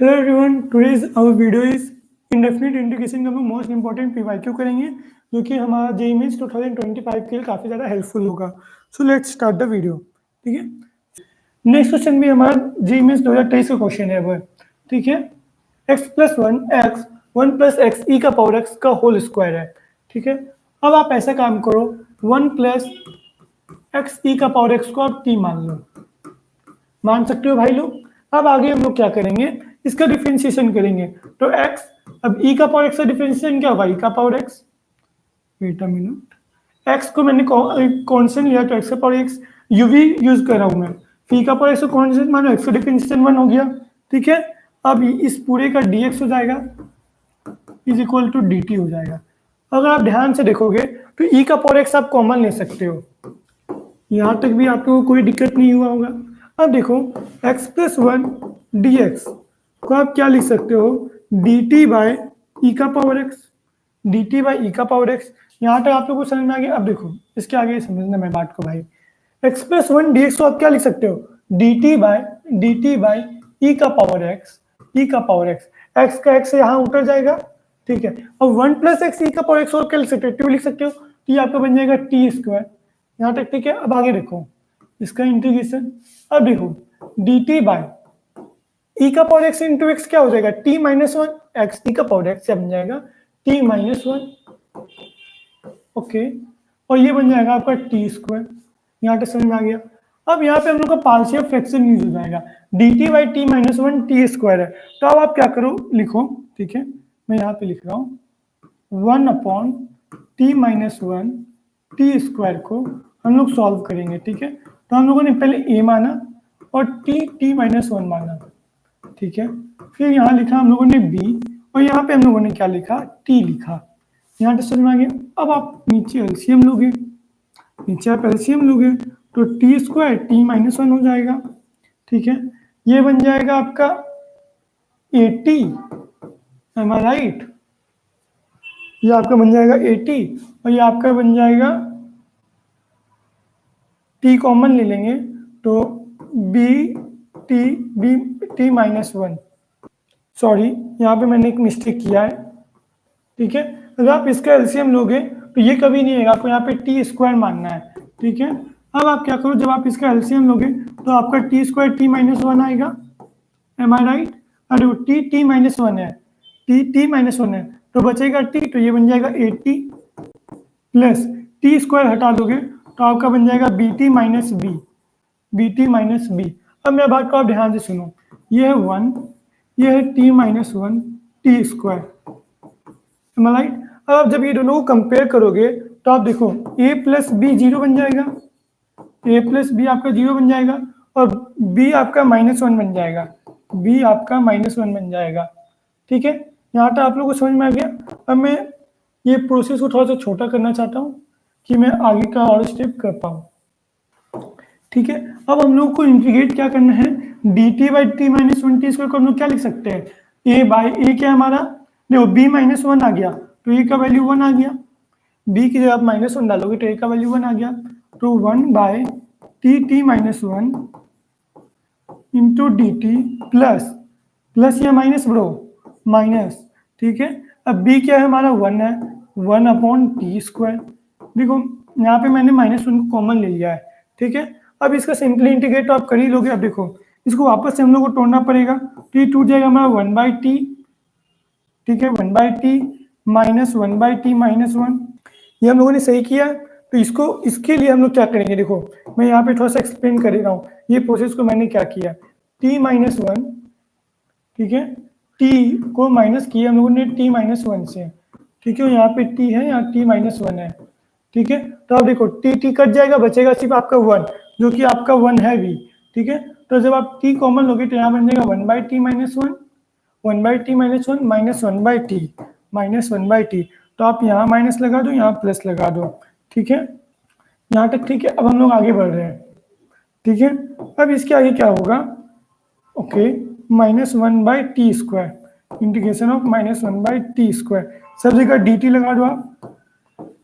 Hello everyone, today's our video is indefinite integration का हम most important PYQ करेंगे जो कि हमारा जेईई मेंस 2025 के लिए काफ़ी ज़्यादा हेल्पफुल होगा। So let's start the video. ठीक है, नेक्स्ट क्वेश्चन भी हमारा जेईई मेंस 2023 का क्वेश्चन है वो। ठीक है, X plus one X one plus X E का पावर एक्स का होल स्क्वायर है। ठीक है, अब आप ऐसा काम करो, वन प्लस एक्स ई का पावर एक्स को आप टी मान लो। मान सकते हो भाई लोग। अब आगे हम लोग क्या करेंगे, इसका डिफरेंशिएशन करेंगे। तो x, अब e का पावर x का डिफरेंशिएशन क्या होगा, e का power x। Wait a minute, x को मैंने कांस्टेंट लिया तो x का पावर x u भी यूज कर रहा हूं मैं। e का पावर x को कांस्टेंट मानो, x का डिफरेंशिएशन 1 हो गया। ठीक है, अब इस पूरे का dx हो जाएगा इज इक्वल टू dt हो जाएगा। अगर आप ध्यान से देखोगे तो e का पावर x आप कॉमन ले सकते हो। यहाँ तक भी आपको कोई दिक्कत नहीं हुआ होगा। अब देखो, x plus one D x को आप क्या लिख सकते हो, डी टी बाय ई का power X. D T by E का पावर एक्स, यहाँ तक आप लोगों को समझ में आ गया। अब देखो इसके आगे समझना मैं बात को भाई, x plus one D x को आप क्या लिख सकते हो, डी टी बाई ई का पावर एक्स, ई का पावर एक्स। एक्स का एक्स यहाँ उतर जाएगा। ठीक है, अब वन प्लस एक्स ई का पावर एक्स और क्या लिख सकते हो, टू लिख सकते हो। तो ये आपका बन जाएगा टी स्क्वायर। यहाँ तक ठीक है। अब आगे देखो इसका इंटीग्रेशन। अब देखो डी टी बाय ई का पावर एक्स इंटू एक्स क्या हो जाएगा, T minus one x E का पावर एक्स बन जाएगा टी माइनस वन। ओके, और ये बन जाएगा आपका टी स्क्वायर। यहाँ तक समझ में आ गया। अब यहाँ पे हम लोग का पार्शियल फ्रैक्शन यूज हो जाएगा, D T by T minus one T square है। तो अब आप क्या करो, लिखो। ठीक है, मैं यहाँ पे लिख रहा हूँ one upon T minus one T square को हम लोग सॉल्व करेंगे। ठीक है, तो हम लोगों ने पहले ए माना और टी माइनस वन माना। ठीक है, फिर यहाँ लिखा हम लोगों ने बी और यहाँ पे हम लोगों ने क्या लिखा, टी लिखा। यहाँ तक समझ में आ गया। अब आप नीचे एलसीएम लोगे, नीचे आप एलसीएम लोगे तो T square T minus one हो जाएगा। ठीक है, ये बन जाएगा आपका 80, एम आई राइट। ये आपका बन जाएगा 80 और ये आपका बन जाएगा, टी कॉमन ले लेंगे तो b t minus one. Sorry, यहाँ पे मैंने एक मिस्टेक किया है। ठीक है, अगर आप इसका एलसीएम लोगे तो ये कभी नहीं आएगा, आपको यहाँ पे टी स्क्वायर मानना है। ठीक है, अब आप क्या करो, जब आप इसका एलसीएम लोगे तो आपका T square T minus one आएगा। एम आई राइट। अरे टी माइनस वन है, टी माइनस वन है तो बचेगा टी, तो ये बन जाएगा 80 प्लस टी स्क्वायर हटा दोगे तो आपका बन जाएगा बी टी माइनस बी। अब मेरा बात को आप ध्यान से सुनो, ये है वन, ये है T minus one T square. Right. अब आप जब ये दोनों को कंपेयर करोगे तो आप देखो ए प्लस बी जीरो बन जाएगा, ए प्लस बी आपका जीरो बन जाएगा और बी आपका माइनस वन बन जाएगा, बी आपका माइनस वन बन जाएगा। ठीक है, यहाँ तक आप लोगों को समझ में आ गया। अब मैं ये प्रोसेस को थोड़ा सा छोटा करना चाहता हूँ कि मैं आगे का और स्टेप कर पाऊँ। ठीक है, अब हम लोग को इंटीग्रेट क्या करना है, D T by T minus one T square को हम लोग क्या लिख सकते हैं, ए बाई ए क्या हमारा, देखो बी माइनस वन आ गया तो ए का वैल्यू वन आ गया, बी की जगह आप माइनस वन डालोगे तो ए का वैल्यू वन आ गया। तो one by T minus one into D T plus या माइनस ब्रो, माइनस। ठीक है, अब बी क्या है हमारा, वन है, वन अपॉन टी स्क्वायर। देखो यहाँ पे मैंने माइनस वन को कॉमन ले लिया है। ठीक है, अब इसका सिंपली इंटीग्रेट तो आप कर ही लोगे। अब देखो इसको वापस से हम लोग को तोड़ना पड़ेगा, तो ये टूट जाएगा हमारा वन बाई टी। ठीक है, one by T minus one by T minus one, ये हम लोगों ने सही किया। तो इसको, इसके लिए हम लोग क्या करेंगे, देखो मैं यहाँ पे थोड़ा सा एक्सप्लेन कर रहा हूँ ये प्रोसेस को मैंने क्या किया, टी माइनस वन। ठीक है, टी को माइनस किया हम लोगों ने टी माइनस वन से। ठीक है, यहाँ पे टी है, यहाँ टी माइनस वन है। ठीक है, तो अब देखो टी कट जाएगा, बचेगा सिर्फ आपका वन, जो कि आपका वन है भी। ठीक है, तो जब आप टी कॉमन लोगे तो यहाँ बन जाएगा one by T minus one, one by T minus one minus one by T minus one by T. तो आप यहाँ माइनस लगा दो, यहाँ प्लस लगा दो। ठीक है, यहाँ तक ठीक है। अब हम लोग आगे बढ़ रहे हैं। ठीक है, अब इसके आगे क्या होगा, okay, minus one by T square, integration of minus one by T square, सब जगह डी टी लगा दो आप,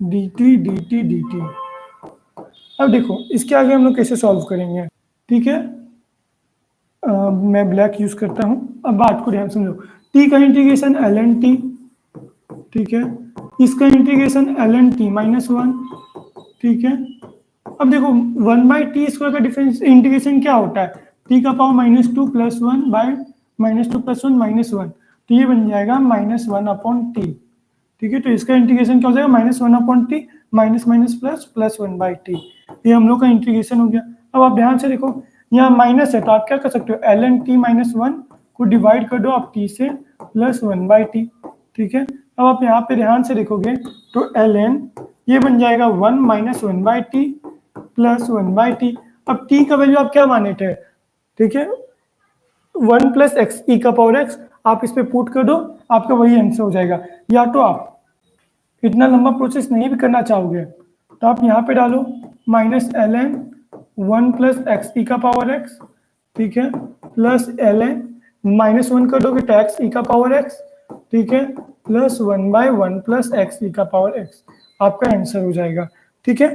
डी टी। अब देखो इसके आगे हम लोग कैसे सॉल्व करेंगे। ठीक है, मैं ब्लैक यूज करता हूँ। अब बात को ध्यान समझो, टी का इंटीग्रेशन ln t, ठीक है, इसका इंटीग्रेशन ln t माइनस 1, ठीक है। अब देखो 1/t² का डिफरेंस इंटीग्रेशन क्या होता है, t का पावर -2 + 1 बाय -2 + 1 -1, तो ये बन जाएगा -1/t, ठीक है। तो इसका इंटीग्रेशन क्या हो जाएगा, -1/t minus minus plus plus 1/t, ये हम लोग का इंटीग्रेशन हो गया। अब आप ध्यान से देखो, यहाँ माइनस है तो आप क्या कर सकते हो, ln t माइनस 1 को डिवाइड कर दो आप t से प्लस 1/t, ठीक है। अब आप यहाँ पे ध्यान से देखोगे तो ln ये बन जाएगा 1 माइनस 1/t प्लस 1/t। अब t का वैल्यू आप क्या माने थे, ठीक है, 1 + x e का पावर x, आप इस पे पुट कर दो, आपका वही आंसर हो जाएगा। या तो आप इतना लंबा प्रोसेस नहीं भी करना चाहोगे तो आप यहाँ पे डालो -ln 1 + x e का पावर x, ठीक है, प्लस ln -1 कर दोगे तो x e का पावर x, ठीक है, प्लस 1/1 + x e का पावर x, आपका आंसर हो जाएगा, ठीक है।